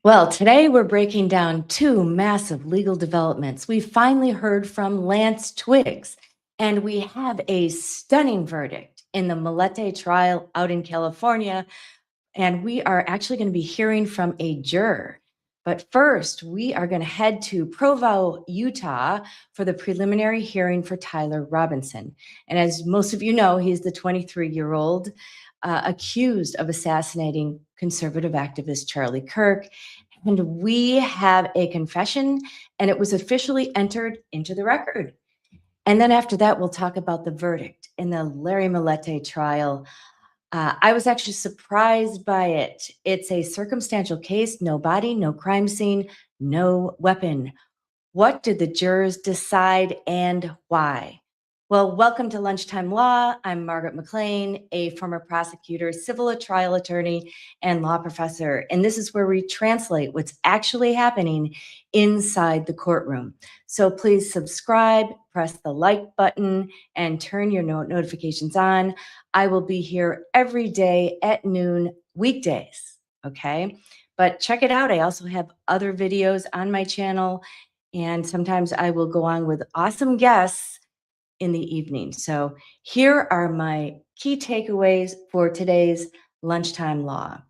Well, today we're breaking down two massive legal developments. We finally heard from Lance Twiggs, and we have a stunning verdict in the Millete trial out in California. And we are actually going to be hearing from a juror. But first, we are going to head to Provo, Utah for the preliminary hearing for Tyler Robinson. And as most of you know, he's the 23-year-old accused of assassinating conservative activist Charlie Kirk. And we have a confession, and it was officially entered into the record. And then after that, we'll talk about the verdict in the Larry Millete trial. I was actually surprised by it. It's a circumstantial case, no body, no crime scene, no weapon. What did the jurors decide and why? Well, welcome to Lunchtime Law. I'm Margaret McLean, a former prosecutor, civil trial attorney, and law professor. And this is where we translate what's actually happening inside the courtroom. So please subscribe, press the like button, and turn your notifications on. I will be here every day at noon, weekdays, okay? But check it out. I also have other videos on my channel, and sometimes I will go on with awesome guests in the evening. So here are my key takeaways for today's Lunchtime Law.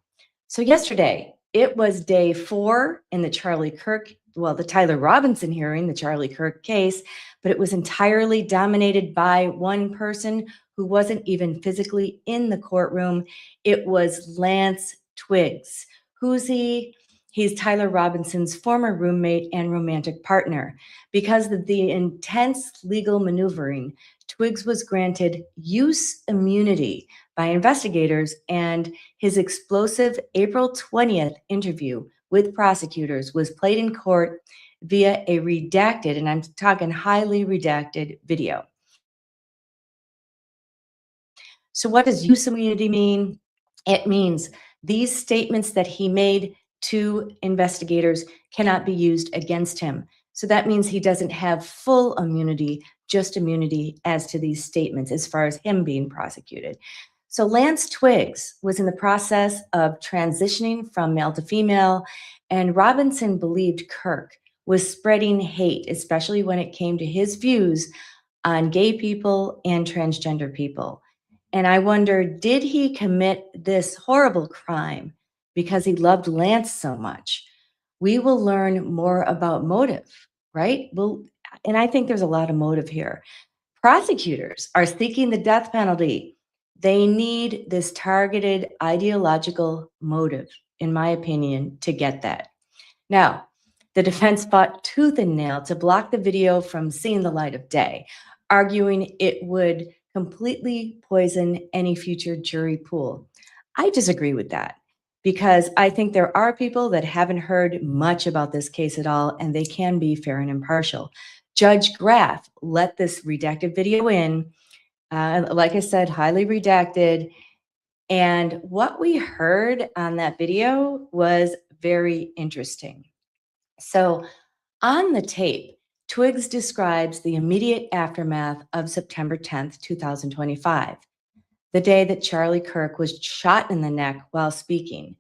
So yesterday, it was day 4 in the the Tyler Robinson hearing, the Charlie Kirk case, but it was entirely dominated by one person who wasn't even physically in the courtroom. It was Lance Twiggs. Who's he? He's Tyler Robinson's former roommate and romantic partner. Because of the intense legal maneuvering, Twiggs was granted use immunity by investigators, and his explosive April 20th interview with prosecutors was played in court via a redacted, and I'm talking highly redacted, video. So what does use immunity mean? It means these statements that he made to investigators cannot be used against him. So that means he doesn't have full immunity, just immunity as to these statements as far as him being prosecuted. So Lance Twiggs was in the process of transitioning from male to female, and Robinson believed Kirk was spreading hate, especially when it came to his views on gay people and transgender people. And I wonder, did he commit this horrible crime because he loved Lance so much? We will learn more about motive, right? And I think there's a lot of motive here. Prosecutors are seeking the death penalty. They need this targeted ideological motive, in my opinion, to get that. Now, the defense fought tooth and nail to block the video from seeing the light of day, arguing it would completely poison any future jury pool. I disagree with that because I think there are people that haven't heard much about this case at all, and they can be fair and impartial. Judge Graff let this redacted video in, like I said, highly redacted. And what we heard on that video was very interesting. So on the tape, Twiggs describes the immediate aftermath of September 10th, 2025, the day that Charlie Kirk was shot in the neck while speaking.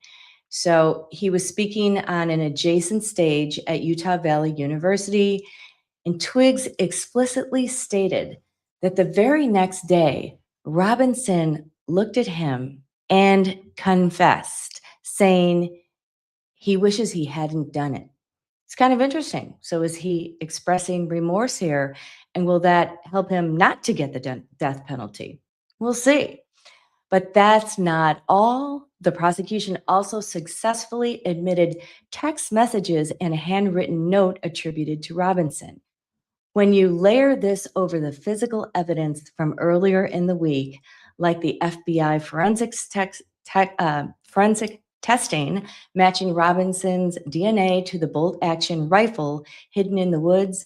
So he was speaking on an adjacent stage at Utah Valley University, and Twiggs explicitly stated that the very next day, Robinson looked at him and confessed, saying he wishes he hadn't done it. It's kind of interesting. So is he expressing remorse here? And will that help him not to get the death penalty? We'll see. But that's not all. The prosecution also successfully admitted text messages and a handwritten note attributed to Robinson. When you layer this over the physical evidence from earlier in the week, like the FBI forensic testing matching Robinson's DNA to the bolt-action rifle hidden in the woods,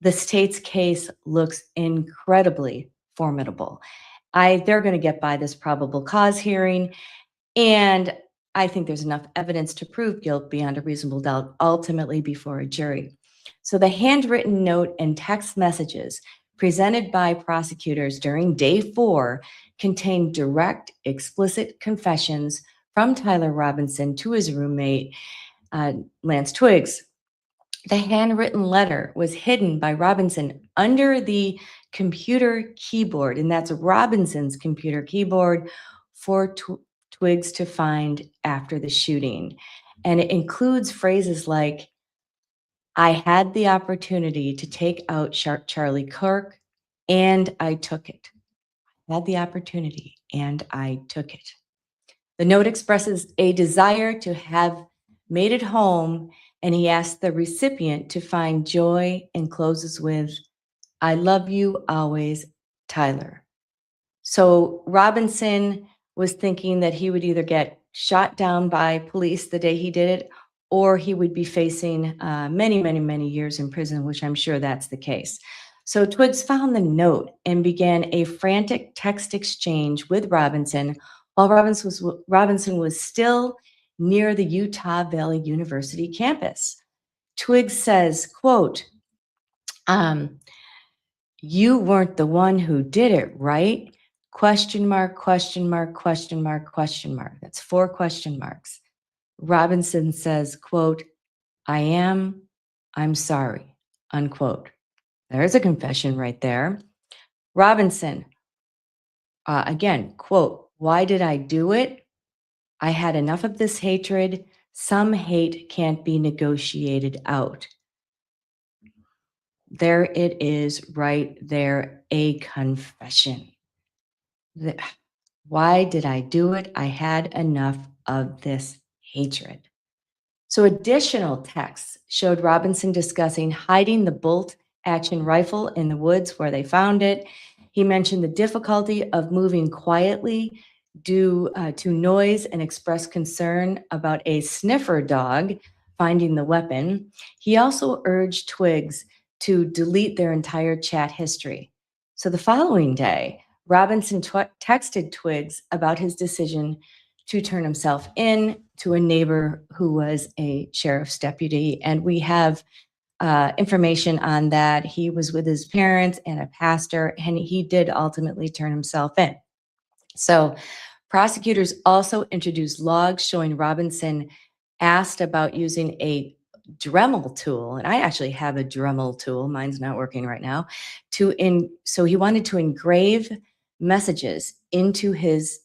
the state's case looks incredibly formidable. They're going to get by this probable cause hearing, and I think there's enough evidence to prove guilt beyond a reasonable doubt ultimately before a jury. So the handwritten note and text messages presented by prosecutors during day 4 contain direct, explicit confessions from Tyler Robinson to his roommate. Lance Twiggs. The handwritten letter was hidden by Robinson under the computer keyboard, and that's Robinson's computer keyboard for Twiggs to find after the shooting. And it includes phrases like, I had the opportunity to take out Charlie Kirk, and I took it. I had the opportunity, and I took it. The note expresses a desire to have made it home, and he asks the recipient to find joy and closes with, I love you always, Tyler. So Robinson was thinking that he would either get shot down by police the day he did it, or he would be facing many, many, many years in prison, which I'm sure that's the case. So Twiggs found the note and began a frantic text exchange with Robinson while Robinson was still near the Utah Valley University campus. Twiggs says, quote, you weren't the one who did it, right? Question mark, question mark, question mark, question mark. That's 4 question marks. Robinson says, quote, I'm sorry, unquote. There's a confession right there. Robinson, again, quote, why did I do it? I had enough of this hatred. Some hate can't be negotiated out. There it is right there, a confession. Why did I do it? I had enough of this hatred. So additional texts showed Robinson discussing hiding the bolt-action rifle in the woods where they found it. He mentioned the difficulty of moving quietly due to noise and expressed concern about a sniffer dog finding the weapon. He also urged Twiggs to delete their entire chat history. So the following day, Robinson texted Twiggs about his decision to turn himself in to a neighbor who was a sheriff's deputy. And we have information on that. He was with his parents and a pastor, and he did ultimately turn himself in. So prosecutors also introduced logs showing Robinson asked about using a Dremel tool, and I actually have a Dremel tool. Mine's not working right now. So he wanted to engrave messages into his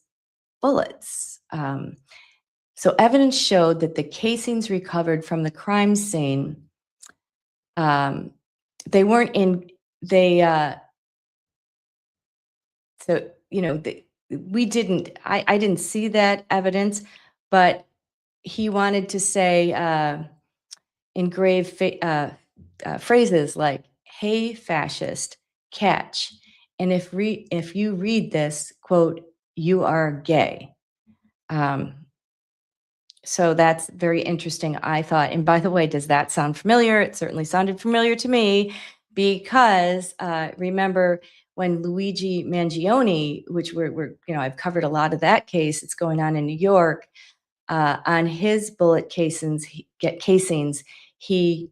bullets. So evidence showed that the casings recovered from the crime scene, they weren't in, so, you know, I didn't see that evidence, but he wanted to say engraved phrases like, hey, fascist, catch. And if you read this, quote, you are gay. So that's very interesting, I thought. And by the way, does that sound familiar? It certainly sounded familiar to me because remember when Luigi Mangione, which I've covered a lot of that case, it's going on in New York, on his bullet casings, he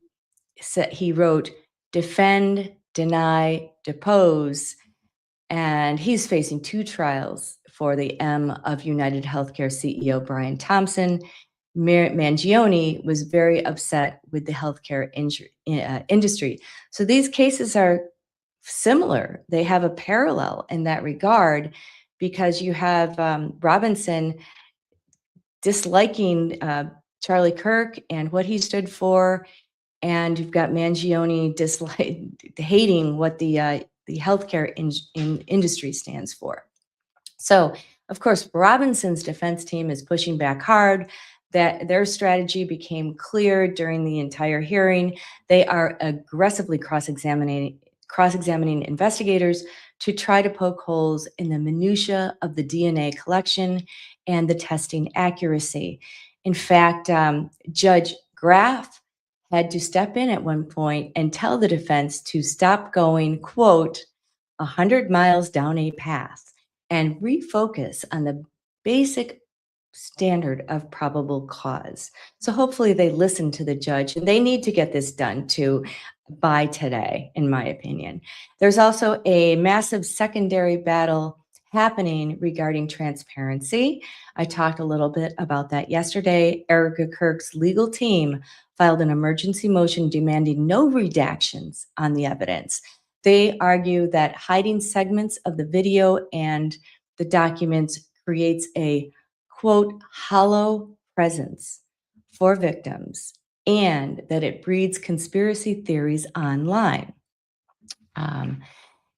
wrote, defend, deny, depose, and he's facing 2 trials for the M of United Healthcare CEO Brian Thompson. Mangione was very upset with the healthcare industry. So these cases are similar. They have a parallel in that regard because you have Robinson disliking Charlie Kirk and what he stood for, and you've got Mangione hating what the healthcare industry stands for. So, of course, Robinson's defense team is pushing back hard. That their strategy became clear during the entire hearing. They are aggressively cross-examining investigators to try to poke holes in the minutia of the DNA collection and the testing accuracy. In fact, Judge Graff had to step in at one point and tell the defense to stop going, quote, 100 miles down a path and refocus on the basic standard of probable cause. So hopefully they listen to the judge, and they need to get this done too by today, in my opinion. There's also a massive secondary battle happening regarding transparency. I talked a little bit about that yesterday. Erika Kirk's legal team filed an emergency motion demanding no redactions on the evidence. They argue that hiding segments of the video and the documents creates a, quote, hollow presence for victims, and that it breeds conspiracy theories online.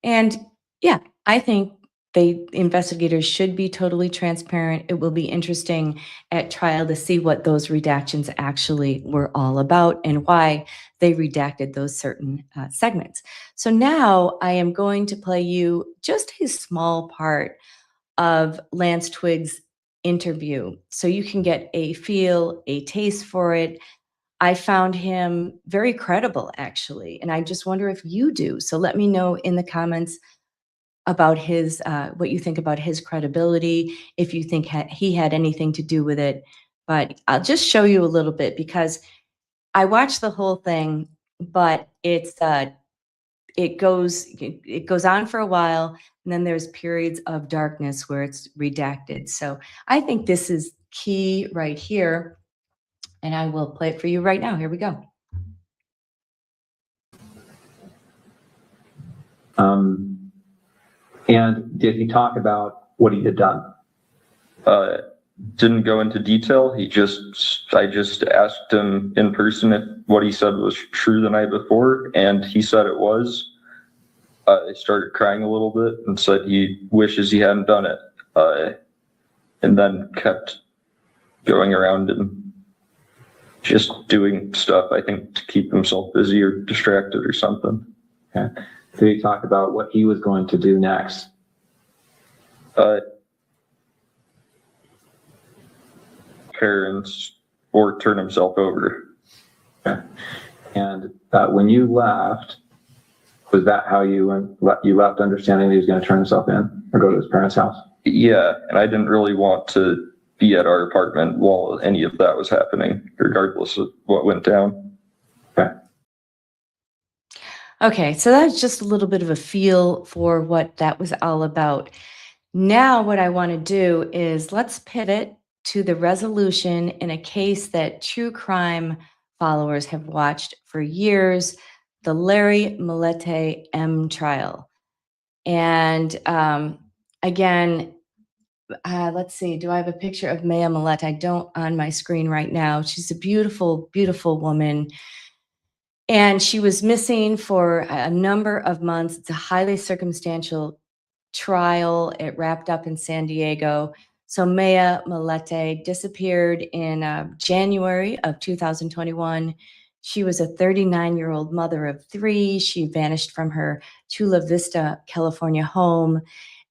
And yeah, I think investigators should be totally transparent. It will be interesting at trial to see what those redactions actually were all about and why they redacted those certain segments. So now I am going to play you just a small part of Lance Twiggs' interview so you can get a feel, a taste for it. I found him very credible, actually, and I just wonder if you do. So let me know in the comments about his what you think about his credibility, if you think he had anything to do with it. But I'll just show you a little bit because I watched the whole thing, but it goes on for a while, and then there's periods of darkness where it's redacted. So I think this is key right here, and I will play it for you right now. Here we go. And did he talk about what he had done? Didn't go into detail. I just asked him in person if what he said was true the night before, and he said it was. I started crying a little bit and said he wishes he hadn't done it, and then kept going around and just doing stuff, I think, to keep himself busy or distracted or something. Okay. Did he talk about what he was going to do next? Parents or turn himself over. Okay. And when you left, was that how you left, understanding that he was going to turn himself in or go to his parents' house? Yeah, and I didn't really want to be at our apartment while any of that was happening, regardless of what went down. Okay. Okay, so that's just a little bit of a feel for what that was all about. Now, what I want to do is let's pivot to the resolution in a case that true crime followers have watched for years, the Larry Millete M trial. And again, let's see, do I have a picture of Maya Millete? I don't on my screen right now. She's a beautiful, beautiful woman. And she was missing for a number of months. It's a highly circumstantial trial. It wrapped up in San Diego. So Maya Millete disappeared in January of 2021. She was a 39-year-old mother of 3. She vanished from her Chula Vista, California home.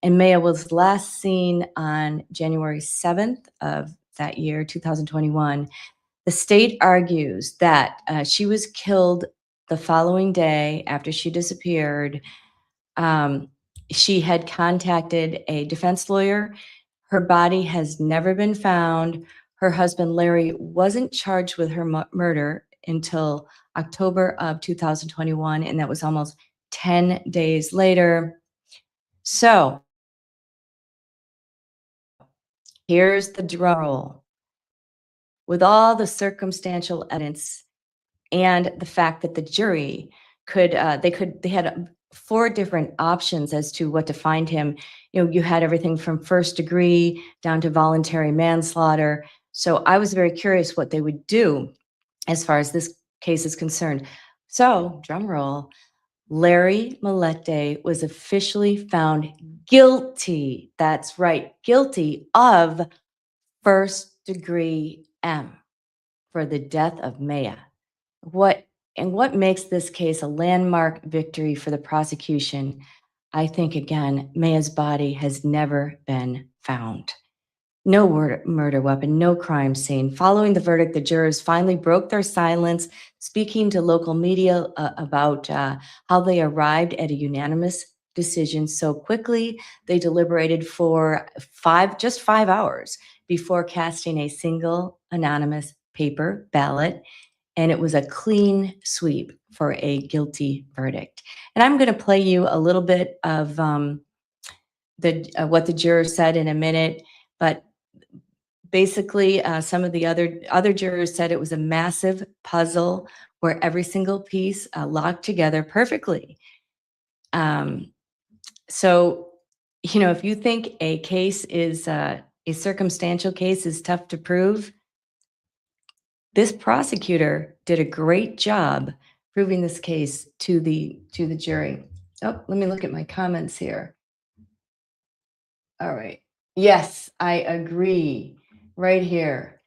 And Maya was last seen on January 7th of that year, 2021. The state argues that she was killed the following day after she disappeared. She had contacted a defense lawyer. Her body has never been found. Her husband, Larry, wasn't charged with her murder until October of 2021, and that was almost 10 days later. So here's the drum roll. With all the circumstantial evidence and the fact that the jury they had 4 different options as to what to find him. You know, you had everything from first degree down to voluntary manslaughter. So I was very curious what they would do as far as this case is concerned. So, drum roll, Larry Millete was officially found guilty. That's right, guilty of first degree M for the death of Maya. What makes this case a landmark victory for the prosecution? I think, again, Maya's body has never been found. No murder weapon, no crime scene. Following the verdict, the jurors finally broke their silence, speaking to local media about how they arrived at a unanimous decision so quickly. They deliberated for just 5 hours before casting a single anonymous paper ballot. And it was a clean sweep for a guilty verdict. And I'm going to play you a little bit of what the jurors said in a minute, but basically, some of the other jurors said it was a massive puzzle where every single piece locked together perfectly. So, if you think a case is a circumstantial case is tough to prove, this prosecutor did a great job proving this case to the jury. Oh, let me look at my comments here. All right. Yes, I agree. Right here.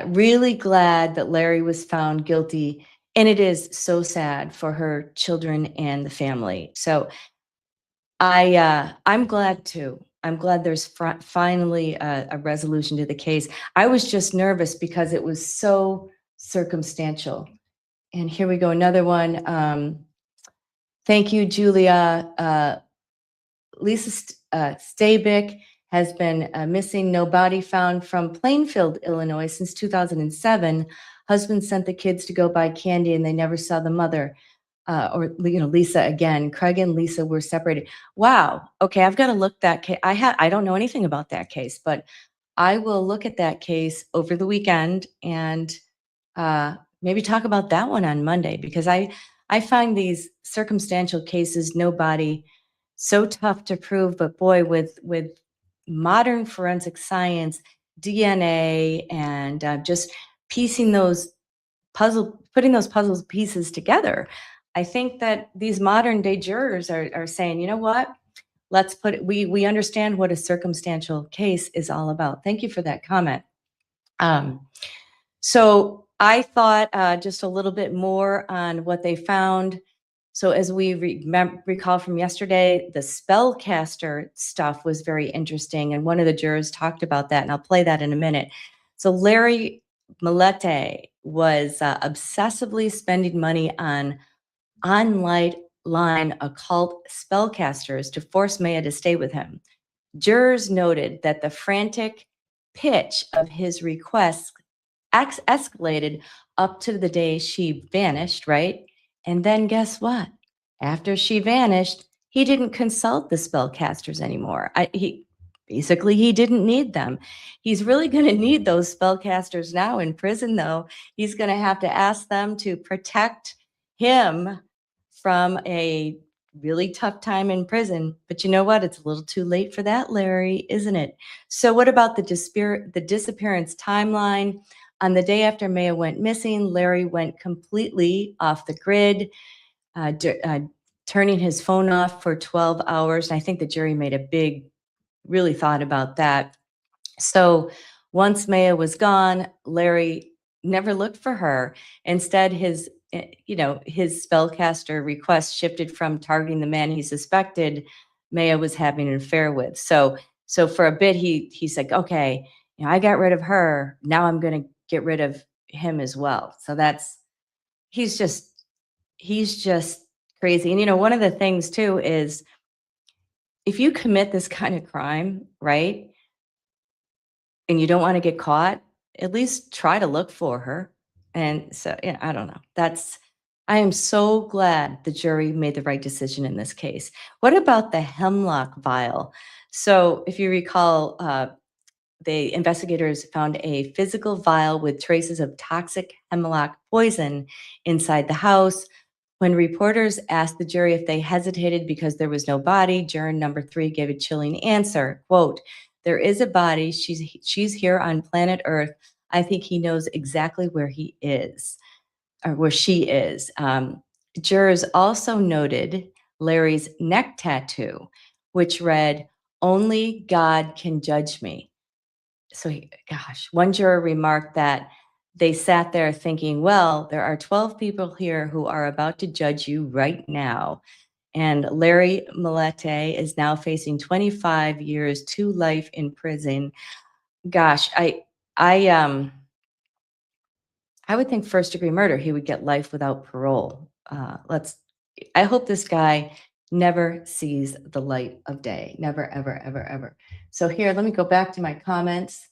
Really glad that Larry was found guilty, and it is so sad for her children and the family. So I'm glad too. I'm glad there's finally a resolution to the case. I was just nervous because it was so circumstantial. And here we go, another one. Thank you, Julia. Lisa Stabik has been missing, no body found, from Plainfield, Illinois since 2007. Husband sent the kids to go buy candy and they never saw the mother. Or Lisa again. Craig and Lisa were separated. Wow. Okay, I've got to look that case. I don't know anything about that case, but I will look at that case over the weekend and maybe talk about that one on Monday, because I find these circumstantial cases, no body, so tough to prove. But boy, with modern forensic science, DNA, and just putting those puzzle pieces together, I think that these modern day jurors are saying, you know what? Let's put it, we understand what a circumstantial case is all about. Thank you for that comment. So I thought just a little bit more on what they found. So as we recall from yesterday, the spellcaster stuff was very interesting. And one of the jurors talked about that, and I'll play that in a minute. So Larry Millete was obsessively spending money on online occult spellcasters to force Maya to stay with him. Jurors noted that the frantic pitch of his requests escalated up to the day she vanished, right? And then guess what? After she vanished, he didn't consult the spellcasters anymore. He didn't need them. He's really going to need those spellcasters now in prison, though. He's going to have to ask them to protect him from a really tough time in prison. But you know what? It's a little too late for that, Larry, isn't it? So what about the disappearance timeline? On the day after Maya went missing, Larry went completely off the grid, turning his phone off for 12 hours. And I think the jury really thought about that. So once Maya was gone, Larry never looked for her. Instead, his spellcaster request shifted from targeting the man he suspected Maya was having an affair with. So for a bit, he's like, okay, I got rid of her. Now I'm going to get rid of him as well. So he's just crazy. And one of the things too is, if you commit this kind of crime, right, and you don't want to get caught, at least try to look for her. And so, I don't know. I am so glad the jury made the right decision in this case. What about the hemlock vial? So if you recall, the investigators found a physical vial with traces of toxic hemlock poison inside the house. When reporters asked the jury if they hesitated because there was no body, juror number 3 gave a chilling answer, quote, "There is a body. She's here on planet Earth. I think he knows exactly where he is, or where she is." Jurors also noted Larry's neck tattoo, which read, "Only God can judge me." So, one juror remarked that they sat there thinking, well, there are 12 people here who are about to judge you right now. And Larry Millete is now facing 25 years to life in prison. Gosh, I would think first-degree murder, he would get life without parole. I hope this guy never sees the light of day. Never, ever, ever, ever. So here, let me go back to my comments.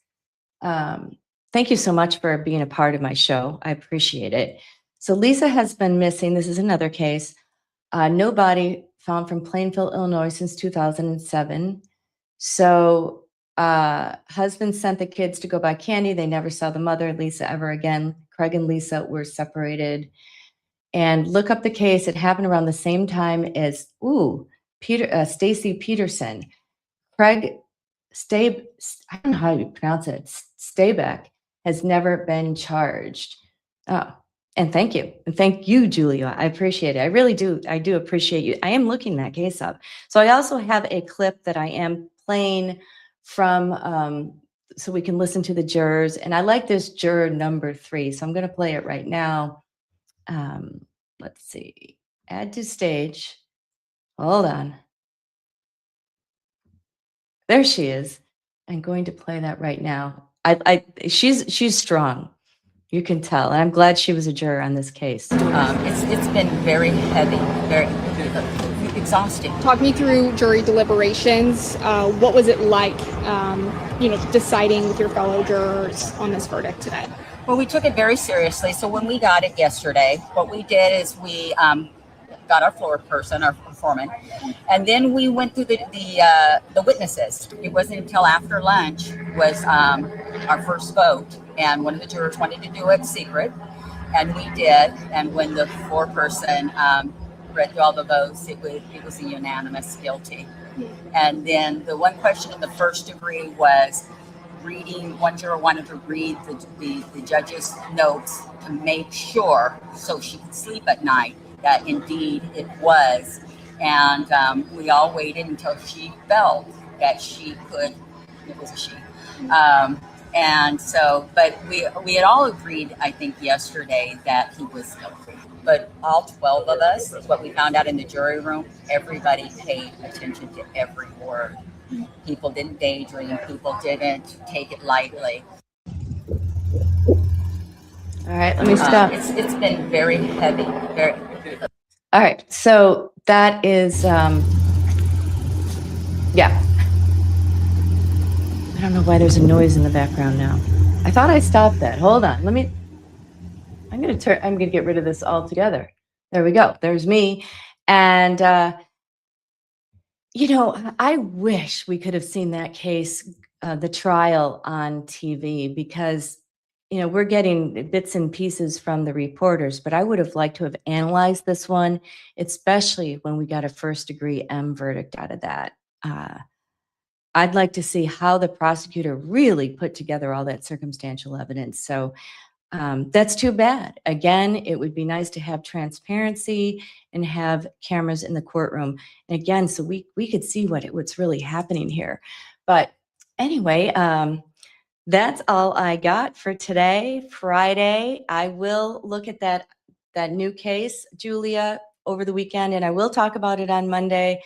Thank you so much for being a part of my show. I appreciate it. So Lisa has been missing. This is another case. No body found from Plainfield, Illinois since 2007. So husband sent the kids to go buy candy. They never saw the mother, Lisa, ever again. Craig and Lisa were separated. And look up the case. It happened around the same time as, Stacy Peterson. Craig I don't know how you pronounce it. Stabeck has never been charged. Oh, and thank you. And thank you, Julia. I appreciate it. I really do. I do appreciate you. I am looking that case up. So I also have a clip that I am playing from, so we can listen to the jurors. And I like this juror number 3. So I'm going to play it right now. Let's see. Add to stage. Hold on. There she is. I'm going to play that right now. She's strong. You can tell. And I'm glad she was a juror on this case. It's been very heavy, very exhausting. Talk me through jury deliberations. What was it like, deciding with your fellow jurors on this verdict today? Well, we took it very seriously. So when we got it yesterday, what we did is we got our floor person, our foreman, and then we went through the witnesses. It wasn't until after lunch was our first vote, and one of the jurors wanted to do it secret, and we did. And when the floor person read through all the votes, it was a unanimous guilty. And then the one question in the first degree was reading. One juror wanted to read the judge's notes to make sure, so she could sleep at night, that indeed it was. And we all waited until she felt that she could. It was a she. And so, but we had all agreed, I think, yesterday that he was guilty. But all 12 of us, what we found out in the jury room, everybody paid attention to every word. People didn't daydream. People didn't take it lightly. All right, let me stop. It's been very heavy. Very. All right, so that is, yeah. I don't know why there's a noise in the background now. I thought I stopped that. Hold on. I'm going to get rid of this altogether. There we go. There's me. And, I wish we could have seen that case, the trial on TV, because, we're getting bits and pieces from the reporters, but I would have liked to have analyzed this one, especially when we got a first-degree M verdict out of that. I'd like to see how the prosecutor really put together all that circumstantial evidence. So that's too bad. Again, it would be nice to have transparency and have cameras in the courtroom. And again, so we could see what's really happening here. But anyway, that's all I got for today, Friday. I will look at that new case, Julia, over the weekend, and I will talk about it on Monday.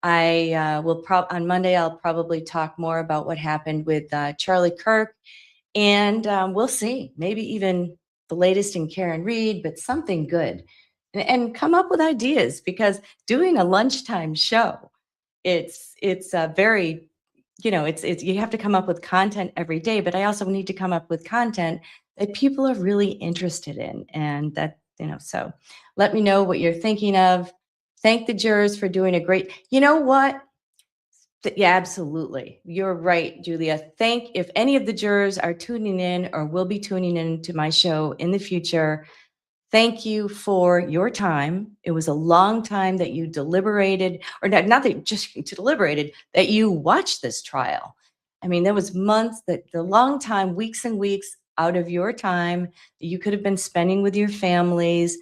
On Monday, I'll probably talk more about what happened with Charlie Kirk, and we'll see, maybe even the latest in Karen Reed, but something good, and come up with ideas, because doing a lunchtime show, it's very, it's you have to come up with content every day, but I also need to come up with content that people are really interested in, and that, so let me know what you're thinking of. Thank the jurors for doing a great, you know what? Yeah, absolutely. You're right, Julia. If any of the jurors are tuning in or will be tuning in to my show in the future, thank you for your time. It was a long time that you deliberated, or not that just deliberated, that you watched this trial. I mean, there was months, the long time, weeks and weeks out of your time that you could have been spending with your families.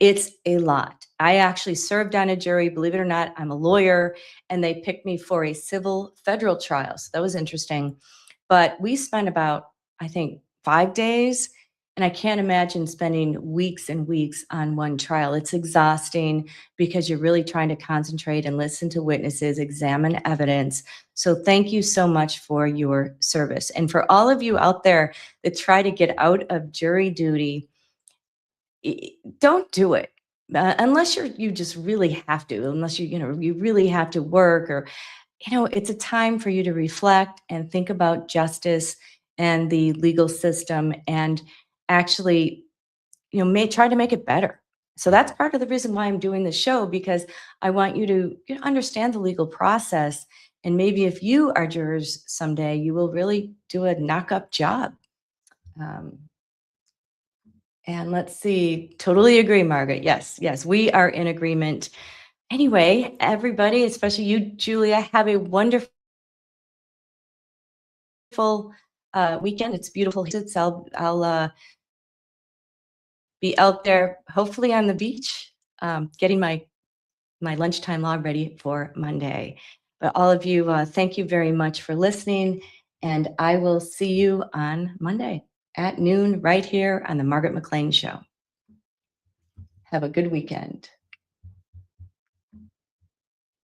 It's a lot. I actually served on a jury, believe it or not. I'm a lawyer, and they picked me for a civil federal trial. So that was interesting. But we spent about, I think, 5 days, and I can't imagine spending weeks and weeks on one trial. It's exhausting because you're really trying to concentrate and listen to witnesses, examine evidence. So thank you so much for your service. And for all of you out there that try to get out of jury duty, don't do it unless you just really have to, unless you really have to work, or it's a time for you to reflect and think about justice and the legal system, and actually try to make it better. So that's part of the reason why I'm doing the show, because I want you to understand the legal process And maybe if you are jurors someday, you will really do a knock-up job. And let's see, totally agree, Margaret. Yes, yes, we are in agreement. Anyway, everybody, especially you, Julia, have a wonderful weekend. It's beautiful. I'll be out there, hopefully on the beach, getting my lunchtime log ready for Monday. But all of you, thank you very much for listening, and I will see you on Monday at noon right here on the Margaret McLean Show. Have a good weekend.